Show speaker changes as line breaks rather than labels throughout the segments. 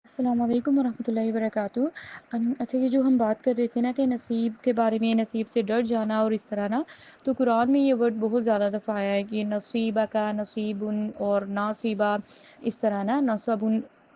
السلام علیکم ورحمۃ اللہ وبرکاتہ۔ اچھا، یہ جو ہم بات کر رہے تھے نا کہ نصیب کے بارے میں، نصیب سے ڈر جانا اور اس طرح نا، تو قرآن میں یہ ورڈ بہت زیادہ دفعہ آیا ہے کہ نصیبہ کا نصیب اور ناصیبہ، اس طرح نا نصب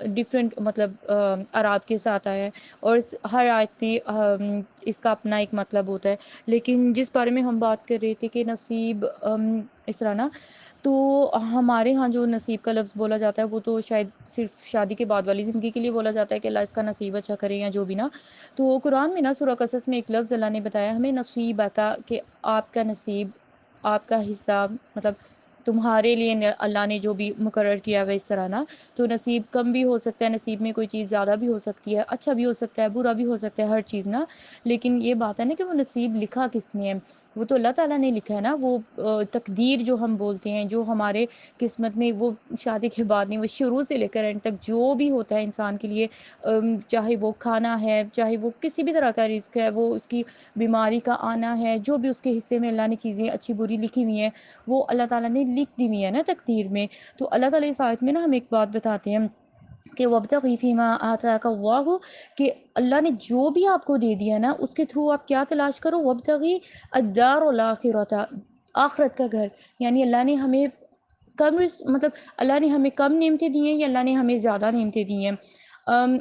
ڈفرینٹ مطلب اعراب کے ساتھ آیا ہے، اور ہر آیت میں اس کا اپنا ایک مطلب ہوتا ہے۔ لیکن جس بارے میں ہم بات کر رہے تھے کہ نصیب اس طرح نا، تو ہمارے ہاں جو نصیب کا لفظ بولا جاتا ہے وہ تو شاید صرف شادی کے بعد والی زندگی کے لیے بولا جاتا ہے کہ اللہ اس کا نصیب اچھا کرے یا جو بھی نا۔ تو قرآن میں نا سورہ قصص میں ایک لفظ اللہ نے بتایا ہمیں نصیبہ کا، کہ آپ کا نصیب، آپ کا حصہ، مطلب تمہارے لیے اللہ نے جو بھی مقرر کیا ہوا اس طرح نا۔ تو نصیب کم بھی ہو سکتا ہے، نصیب میں کوئی چیز زیادہ بھی ہو سکتی ہے، اچھا بھی ہو سکتا ہے، برا بھی ہو سکتا ہے، ہر چیز نا۔ لیکن یہ بات ہے نا کہ وہ نصیب لکھا کس نے ہے، وہ تو اللہ تعالیٰ نے لکھا ہے نا۔ وہ تقدیر جو ہم بولتے ہیں، جو ہمارے قسمت میں، وہ شادی کے بعد نہیں، وہ شروع سے لے کر اینڈ تک جو بھی ہوتا ہے انسان کے لیے، چاہے وہ کھانا ہے، چاہے وہ کسی بھی طرح کا رزق ہے، وہ اس کی بیماری کا آنا ہے، جو بھی اس کے حصے میں اللہ نے چیزیں اچھی بری لکھی ہوئی ہیں، وہ اللہ تعالیٰ نے لکھ دی ہوئی ہے نا تقدیر میں۔ تو اللہ تعالیٰ اس آیت میں نا ہمیں ایک بات بتاتے ہیں کہ وَابْتَغِ فِي مَا آتَاكَ اللَّهُ، کہ اللہ نے جو بھی آپ کو دے دیا نا، اس کے تھرو آپ کیا تلاش کرو، وَابْتَغِ الدَّارَ الْآخِرَةَ، آخرت کا گھر۔ یعنی اللہ نے ہمیں مطلب اللہ نے ہمیں کم نعمتیں دی ہیں یا اللہ نے ہمیں زیادہ نعمتیں دی ہیں؟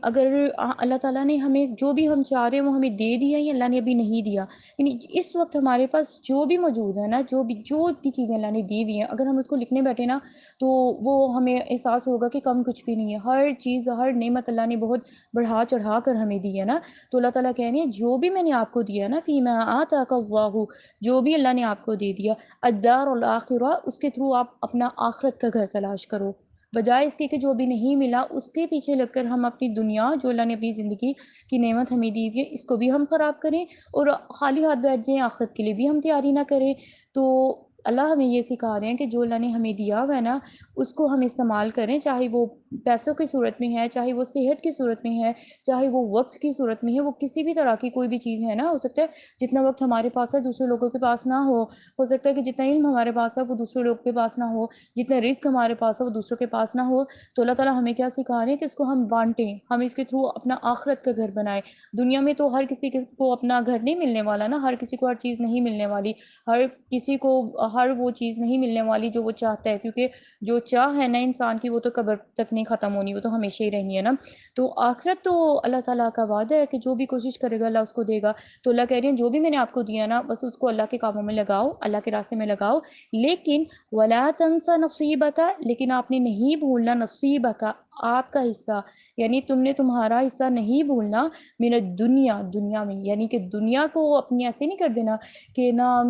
اگر اللہ تعالیٰ نے ہمیں جو بھی ہم چاہ رہے ہیں وہ ہمیں دے دیا یا اللہ نے ابھی نہیں دیا، یعنی اس وقت ہمارے پاس جو بھی موجود ہے نا، جو بھی چیزیں اللہ نے دی ہوئی ہیں، اگر ہم اس کو لکھنے بیٹھے نا، تو وہ ہمیں احساس ہوگا کہ کم کچھ بھی نہیں ہے۔ ہر چیز، ہر نعمت اللہ نے بہت بڑھا چڑھا کر ہمیں دی ہے نا۔ تو اللہ تعالیٰ کہہ رہے ہیں جو بھی میں نے آپ کو دیا نا، فیما آتاک اللہ، جو بھی اللہ نے آپ کو دے دیا، الدار الاخرہ، اس کے تھرو آپ اپنا آخرت کا گھر تلاش کرو، بجائے اس کے کہ جو بھی نہیں ملا اس کے پیچھے لگ کر ہم اپنی دنیا، جو اللہ نے اپنی زندگی کی نعمت ہمیں دی ہوئی ہے، اس کو بھی ہم خراب کریں اور خالی ہاتھ بیٹھ جائیں، آخرت کے لیے بھی ہم تیاری نہ کریں۔ تو اللہ ہمیں یہ سکھا رہے ہیں کہ جو اللہ نے ہمیں دیا ہوا ہے نا، اس کو ہم استعمال کریں، چاہے وہ پیسوں کی صورت میں ہے، چاہے وہ صحت کی صورت میں ہے، چاہے وہ وقت کی صورت میں ہے، وہ کسی بھی طرح کی کوئی بھی چیز ہے نا۔ ہو سکتا ہے جتنا وقت ہمارے پاس ہے دوسرے لوگوں کے پاس نہ ہو سکتا ہے کہ جتنا علم ہمارے پاس ہے وہ دوسرے لوگوں کے پاس نہ ہو، جتنا رزق ہمارے پاس ہے وہ دوسروں کے پاس نہ ہو۔ تو اللہ تعالیٰ ہمیں کیا سکھا رہے ہیں کہ اس کو ہم بانٹیں، ہم اس کے تھرو اپنا آخرت کا گھر بنائیں۔ دنیا میں تو ہر کسی کو اپنا گھر نہیں ملنے والا نا، ہر کسی کو ہر چیز نہیں ملنے والی، ہر کسی کو ہر وہ چیز نہیں ملنے والی جو وہ چاہتا ہے، کیونکہ جو چاہ ہے نا انسان کی، وہ تو قبر تک نہیں ختم ہونی، وہ تو ہمیشہ ہی رہنی ہے نا۔ تو آخرت تو اللہ تعالیٰ کا وعدہ ہے کہ جو بھی کوشش کرے گا اللہ اس کو دے گا۔ تو اللہ کہہ رہے ہیں جو بھی میں نے آپ کو دیا نا، بس اس کو اللہ کے کاموں میں لگاؤ، اللہ کے راستے میں لگاؤ، لیکن وَلَا تَنْسَ نَصِيبَكَ، لیکن آپ نے نہیں بھولنا نصیبک، آپ کا حصہ، یعنی تم نے تمہارا حصہ نہیں بھولنا، من الدنیا، دنیا میں، یعنی کہ دنیا کو اپنی ایسے نہیں کر دینا کہ نا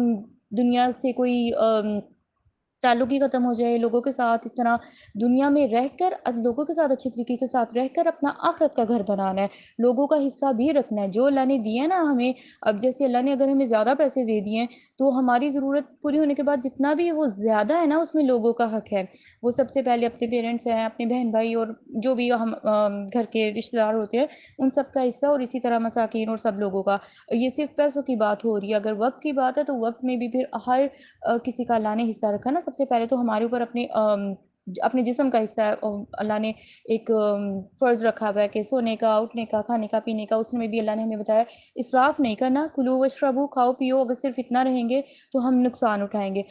دنیا سے کوئی تعلق ہی ختم ہو جائے لوگوں کے ساتھ، اس طرح دنیا میں رہ کر لوگوں کے ساتھ اچھے طریقے کے ساتھ رہ کر اپنا آخرت کا گھر بنانا ہے، لوگوں کا حصہ بھی رکھنا ہے جو اللہ نے دیا ہے نا ہمیں۔ اب جیسے اللہ نے اگر ہمیں زیادہ پیسے دے دیے ہیں، تو ہماری ضرورت پوری ہونے کے بعد جتنا بھی وہ زیادہ ہے نا، اس میں لوگوں کا حق ہے۔ وہ سب سے پہلے اپنے پیرنٹس ہیں، اپنے بہن بھائی اور جو بھی ہم گھر کے رشتہ دار ہوتے ہیں، ان سب کا حصہ، اور اسی طرح مساکین اور سب لوگوں کا۔ یہ صرف پیسوں کی بات ہو رہی ہے، اگر وقت کی بات ہے تو وقت میں بھی پھر ہر کسی کا اللہ نے حصہ رکھا نا۔ سب سے پہلے تو ہمارے اوپر اپنے جسم کا حصہ ہے، اللہ نے ایک فرض رکھا ہوا ہے کہ سونے کا، اٹھنے کا، کھانے کا، پینے کا، اس میں بھی اللہ نے ہمیں بتایا اسراف نہیں کرنا، کلو واشربو، کھاؤ پیو، اگر صرف اتنا رہیں گے تو ہم نقصان اٹھائیں گے،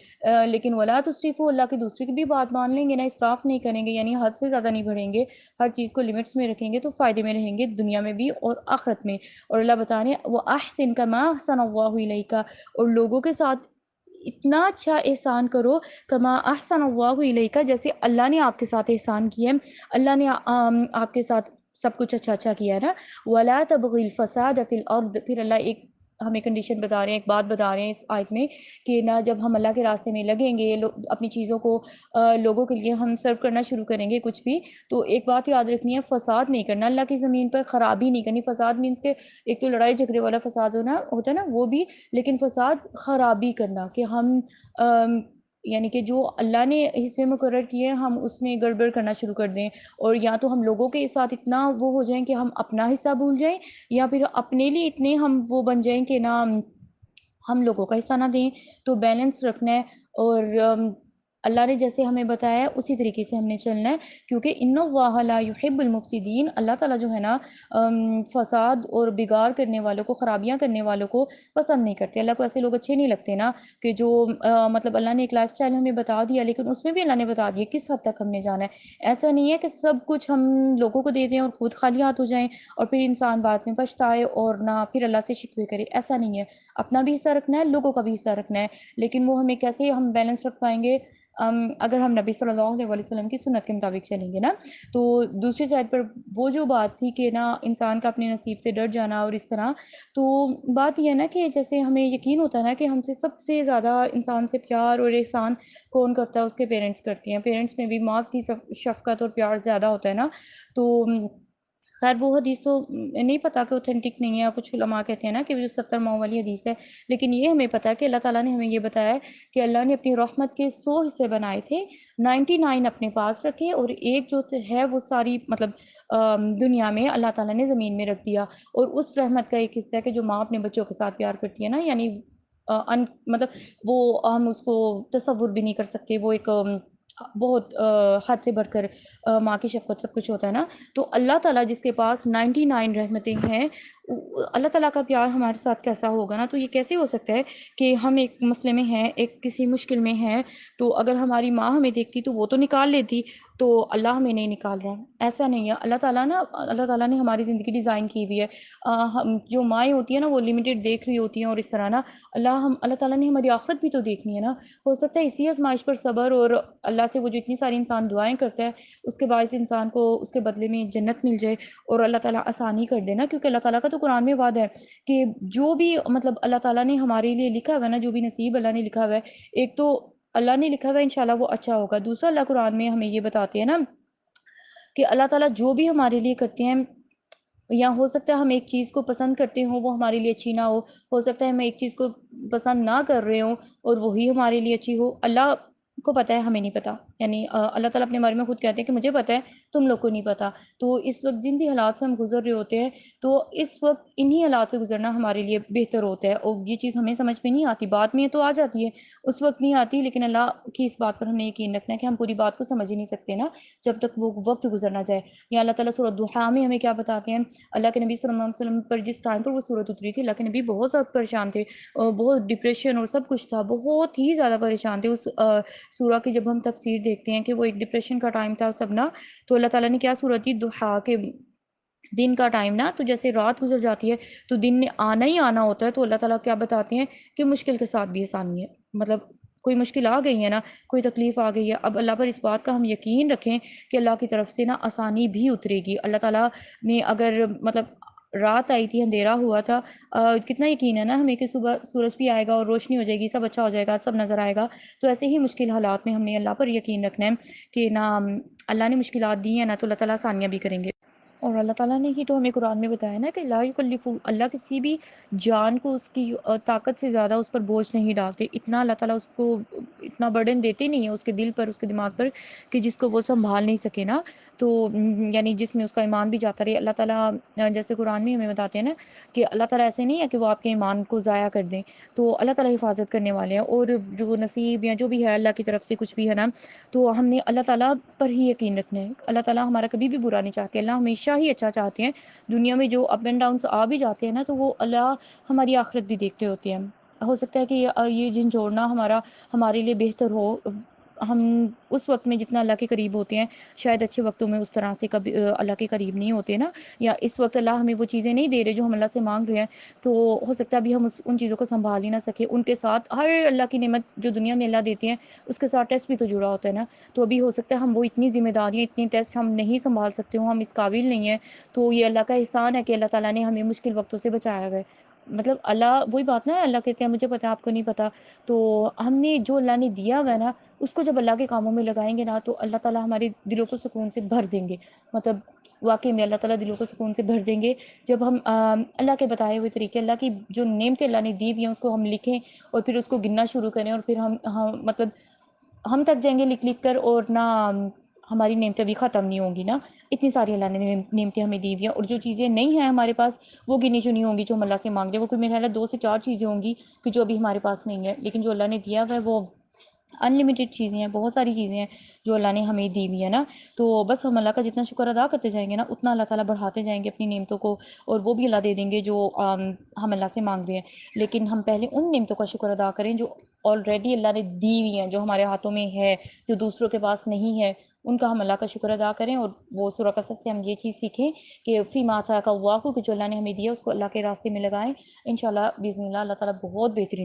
لیکن ولا تسرفو، اللہ کی دوسری کی بھی بات مان لیں گے نا، اسراف نہیں کریں گے، یعنی حد سے زیادہ نہیں بڑھیں گے، ہر چیز کو لمٹس میں رکھیں گے تو فائدے میں رہیں گے، دنیا میں بھی اور آخرت میں۔ اور اللہ بتا رہے ہیں وہ احسن کما احسن اللہ الیک، اور لوگوں کے ساتھ اتنا اچھا احسان کرو، کما احسن اللہ الیک، جیسے اللہ نے آپ کے ساتھ احسان کیا ہے، اللہ نے آپ کے ساتھ سب کچھ اچھا کیا ہے نا۔ ولا تبغی الفساد فی الارض، پھر اللہ ایک ہمیں کنڈیشن بتا رہے ہیں، ایک بات بتا رہے ہیں اس آیت میں کہ نا جب ہم اللہ کے راستے میں لگیں گے، اپنی چیزوں کو لوگوں کے لیے ہم سرو کرنا شروع کریں گے کچھ بھی، تو ایک بات یاد رکھنی ہے، فساد نہیں کرنا اللہ کی زمین پر، خرابی نہیں کرنی۔ فساد مینس کہ ایک تو لڑائی جھگڑے والا فساد ہوتا ہے نا وہ بھی، لیکن فساد خرابی کرنا، کہ ہم یعنی کہ جو اللہ نے حصے مقرر کیے ہم اس میں گڑبڑ کرنا شروع کر دیں، اور یا تو ہم لوگوں کے ساتھ اتنا وہ ہو جائیں کہ ہم اپنا حصہ بھول جائیں، یا پھر اپنے لیے اتنے ہم وہ بن جائیں کہ نا ہم لوگوں کا حصہ نہ دیں۔ تو بیلنس رکھنا ہے، اور اللہ نے جیسے ہمیں بتایا ہے اسی طریقے سے ہم نے چلنا ہے، کیونکہ ان اللہ لا یحب المفسدین، اللہ تعالیٰ جو ہے نا فساد اور بگاڑ کرنے والوں کو، خرابیاں کرنے والوں کو پسند نہیں کرتے۔ اللہ کو ایسے لوگ اچھے نہیں لگتے نا، کہ جو مطلب اللہ نے ایک لائف سٹائل ہمیں بتا دیا، لیکن اس میں بھی اللہ نے بتا دیا کس حد تک ہم نے جانا ہے۔ ایسا نہیں ہے کہ سب کچھ ہم لوگوں کو دے دیں اور خود خالی ہاتھ ہو جائیں اور پھر انسان بعد میں پچھتائے اور نہ پھر اللہ سے شکوے کرے، ایسا نہیں ہے۔ اپنا بھی حصہ رکھنا ہے، لوگوں کا بھی حصہ رکھنا ہے، لیکن وہ ہمیں کیسے ہم بیلنس رکھ پائیں گے؟ اگر ہم نبی صلی اللہ علیہ وسلم کی سنت کے مطابق چلیں گے نا۔ تو دوسری سائڈ پر وہ جو بات تھی کہ نا انسان کا اپنے نصیب سے ڈر جانا اور اس طرح، تو بات یہ ہے نا کہ جیسے ہمیں یقین ہوتا ہے نا کہ ہم سے سب سے زیادہ انسان سے پیار اور احسان کون کرتا ہے؟ اس کے پیرنٹس کرتی ہیں۔ پیرنٹس میں بھی ماں کی شفقت اور پیار زیادہ ہوتا ہے نا۔ تو خیر وہ حدیث تو نہیں پتا کہ اوتھینٹک نہیں ہے، کچھ علماء کہتے ہیں نا کہ وہ 70 ماؤں والی حدیث ہے، لیکن یہ ہمیں پتا ہے کہ اللہ تعالیٰ نے ہمیں یہ بتایا ہے کہ اللہ نے اپنی رحمت کے 100 حصے بنائے تھے، 99 اپنے پاس رکھے اور ایک جو ہے وہ ساری مطلب دنیا میں اللہ تعالیٰ نے زمین میں رکھ دیا۔ اور اس رحمت کا ایک حصہ ہے کہ جو ماں اپنے بچوں کے ساتھ پیار کرتی ہے نا، یعنی مطلب وہ ہم اس کو تصور بھی نہیں کر سکتے، وہ ایک بہت حد سے بڑھ کر ماں کی شفقت سب کچھ ہوتا ہے نا۔ تو اللہ تعالیٰ جس کے پاس 99 رحمتیں ہیں، اللہ تعالیٰ کا پیار ہمارے ساتھ کیسا ہوگا نا؟ تو یہ کیسے ہو سکتا ہے کہ ہم ایک مسئلے میں ہیں، ایک کسی مشکل میں ہیں، تو اگر ہماری ماں ہمیں دیکھتی تو وہ تو نکال لیتی، تو اللہ ہمیں نہیں نکال رہا؟ ایسا نہیں ہے۔ اللہ تعالیٰ نے ہماری زندگی ڈیزائن کی ہوئی ہے۔ جو مائیں ہوتی ہیں نا وہ لمیٹیڈ دیکھ رہی ہوتی ہیں، اور اس طرح نا اللہ تعالیٰ نے ہماری آخرت بھی تو دیکھنی ہے نا۔ ہو سکتا ہے اسی آزمائش پر صبر اور اللہ سے وہ جو اتنی ساری انسان دعائیں کرتا ہے اس کے باعث انسان کو اس کے بدلے میں جنت مل جائے اور اللہ تعالیٰ آسانی کر دینا، کیونکہ اللہ تعالیٰ کا تو قرآن میں وعدہ ہے کہ جو بھی مطلب اللہ تعالیٰ نے ہمارے لیے لکھا ہوا ہے نا، جو بھی نصیب اللہ نے لکھا ہوا ہے، ایک تو اللہ نے لکھا ہوا ہے انشاءاللہ وہ اچھا ہوگا، دوسرا اللہ قرآن میں ہمیں یہ بتاتے ہیں نا کہ اللہ تعالیٰ جو بھی ہمارے لیے کرتے ہیں، یا ہو سکتا ہے ہم ایک چیز کو پسند کرتے ہوں وہ ہمارے لیے اچھی نہ ہو سکتا ہے ہم ایک چیز کو پسند نہ کر رہے ہوں اور وہی ہمارے لیے اچھی ہو، اللہ کو پتہ ہے، ہمیں نہیں پتہ۔ یعنی اللہ تعالیٰ اپنے بارے میں خود کہتے ہیں کہ مجھے پتہ ہے، تم لوگ کو نہیں پتہ۔ تو اس وقت جن بھی حالات سے ہم گزر رہے ہوتے ہیں، تو اس وقت انہی حالات سے گزرنا ہمارے لیے بہتر ہوتا ہے، اور یہ چیز ہمیں سمجھ میں نہیں آتی، بعد میں تو آ جاتی ہے، اس وقت نہیں آتی، لیکن اللہ کی اس بات پر ہمیں یقین رکھنا ہے کہ ہم پوری بات کو سمجھ ہی نہیں سکتے نا جب تک وہ وقت گزر نہ جائے۔ یا اللہ تعالیٰ سورۃ الضحیٰ میں ہمیں کیا بتاتے ہیں؟ اللہ کے نبی صلی اللہ علیہ وسلم پر جس ٹائم پر وہ صورت اتری تھی، اللہ کے نبی بہت زیادہ پریشان تھے، بہت ڈپریشن اور سب کچھ تھا، بہت ہی زیادہ پریشان تھے۔ اس سورہ کی جب ہم تفسیر دیکھتے ہیں کہ وہ ایک ڈپریشن کا ٹائم تھا سب نا، تو اللہ تعالیٰ نے کیا صورت دی؟ ضحیٰ کے دن کا ٹائم نا، تو جیسے رات گزر جاتی ہے تو دن نے آنا ہی آنا ہوتا ہے، تو اللہ تعالیٰ کیا بتاتے ہیں کہ مشکل کے ساتھ بھی آسانی ہے، مطلب کوئی مشکل آ گئی ہے نا، کوئی تکلیف آ گئی ہے، اب اللہ پر اس بات کا ہم یقین رکھیں کہ اللہ کی طرف سے نا آسانی بھی اترے گی۔ اللہ تعالیٰ نے اگر مطلب رات آئی تھی، اندھیرا ہوا تھا، کتنا یقین ہے نا ہمیں کہ صبح سورج بھی آئے گا اور روشنی ہو جائے گی، سب اچھا ہو جائے گا، سب نظر آئے گا۔ تو ایسے ہی مشکل حالات میں ہم نے اللہ پر یقین رکھنا ہے کہ نہ اللہ نے مشکلات دی ہیں نا، تو اللہ تعالیٰ آسانیاں بھی کریں گے۔ اور اللہ تعالیٰ نے ہی تو ہمیں قرآن میں بتایا نا کہ لا یکلف، اللہ کسی بھی جان کو اس کی طاقت سے زیادہ اس پر بوجھ نہیں ڈالتے، اتنا اللہ تعالیٰ اس کو اتنا برڈن دیتے نہیں ہے اس کے دل پر، اس کے دماغ پر، کہ جس کو وہ سنبھال نہیں سکے نا۔ تو یعنی جس میں اس کا ایمان بھی جاتا رہے۔ اللہ تعالیٰ جیسے قرآن میں ہمیں بتاتے ہیں نا کہ اللہ تعالیٰ ایسے نہیں ہے کہ وہ آپ کے ایمان کو ضائع کر دیں، تو اللہ تعالیٰ حفاظت کرنے والے ہیں، اور جو نصیب یا جو بھی ہے اللہ کی طرف سے کچھ بھی ہے نا، تو ہم نے اللہ تعالیٰ پر ہی یقین رکھنا ہے۔ اللہ تعالیٰ ہمارا کبھی بھی برا نہیں چاہتے، اللہ ہمیشہ ہی اچھا چاہتے ہیں۔ دنیا میں جو اپ اینڈ ڈاؤنس آ بھی جاتے ہیں نا، تو وہ اللہ ہماری آخرت بھی دیکھتے ہوتے ہیں۔ ہو سکتا ہے کہ یہ جھنجھوڑنا ہمارے لیے بہتر ہو، ہم اس وقت میں جتنا اللہ کے قریب ہوتے ہیں شاید اچھے وقتوں میں اس طرح سے کبھی اللہ کے قریب نہیں ہوتے نا، یا اس وقت اللہ ہمیں وہ چیزیں نہیں دے رہے جو ہم اللہ سے مانگ رہے ہیں، تو ہو سکتا ہے ابھی ہم ان چیزوں کو سنبھال ہی نہ سکے۔ ان کے ساتھ ہر اللہ کی نعمت جو دنیا میں اللہ دیتے ہیں اس کے ساتھ ٹیسٹ بھی تو جڑا ہوتا ہے نا، تو ابھی ہو سکتا ہے ہم وہ اتنی ذمہ داریاں، اتنی ٹیسٹ ہم نہیں سنبھال سکتے ہوں، ہم اس قابل نہیں ہیں۔ تو یہ اللہ کا احسان ہے کہ اللہ تعالیٰ نے ہمیں مشکل وقتوں سے بچایا ہوا ہے۔ مطلب اللہ وہی بات نا، اللہ کہتے ہیں مجھے پتہ ہے آپ کو نہیں پتہ، تو ہم نے جو اللہ نے دیا ہوا ہے نا اس کو جب اللہ کے کاموں میں لگائیں گے نا، تو اللہ تعالیٰ ہمارے دلوں کو سکون سے بھر دیں گے۔ مطلب واقعی میں اللہ تعالیٰ دلوں کو سکون سے بھر دیں گے جب ہم اللہ کے بتائے ہوئے طریقے، اللہ کی جو نعمتیں اللہ نے دی ہوئی ہیں اس کو ہم لکھیں اور پھر اس کو گننا شروع کریں، اور پھر ہم مطلب ہم تک جائیں گے لکھ لکھ کر، اور نہ ہماری نعمتیں بھی ختم نہیں ہوں گی نا۔ اتنی ساری اللہ نے نعمتیں ہمیں دی ہوئی ہیں، اور جو چیزیں نہیں ہیں ہمارے پاس وہ گنی چنی ہوں گی جو ہم اللہ سے مانگ رہے ہیں، وہ کوئی میرے خیال ہے 2 سے 4 چیزیں ہوں گی کہ جو ابھی ہمارے پاس نہیں ہے، لیکن جو اللہ نے دیا ہوا ہے وہ انلمیٹیڈ چیزیں ہیں، بہت ساری چیزیں ہیں جو اللہ نے ہمیں دی ہوئی ہے نا، تو بس ہم اللہ کا جتنا شکر ادا کرتے جائیں گے نا، اتنا اللہ تعالیٰ بڑھاتے جائیں گے اپنی نعمتوں کو، اور وہ بھی اللہ دے دیں گے جو ہم اللہ سے مانگ رہے ہیں۔ لیکن ہم پہلے ان نعمتوں کا شکر ادا کریں جو آلریڈی اللہ نے دی ہوئی ہیں، جو ہمارے ہاتھوں میں ہے، جو دوسروں کے پاس نہیں ہے، ان کا ہم اللہ کا شکر ادا کریں۔ اور وہ سورہ قصص سے ہم یہ چیز سیکھیں کہ فی ما آتاک اللہ، کہ جو اللہ نے ہمیں دیا اس کو اللہ کے راستے میں لگائیں، انشاءاللہ باذن اللہ اللہ تعالیٰ بہت بہترین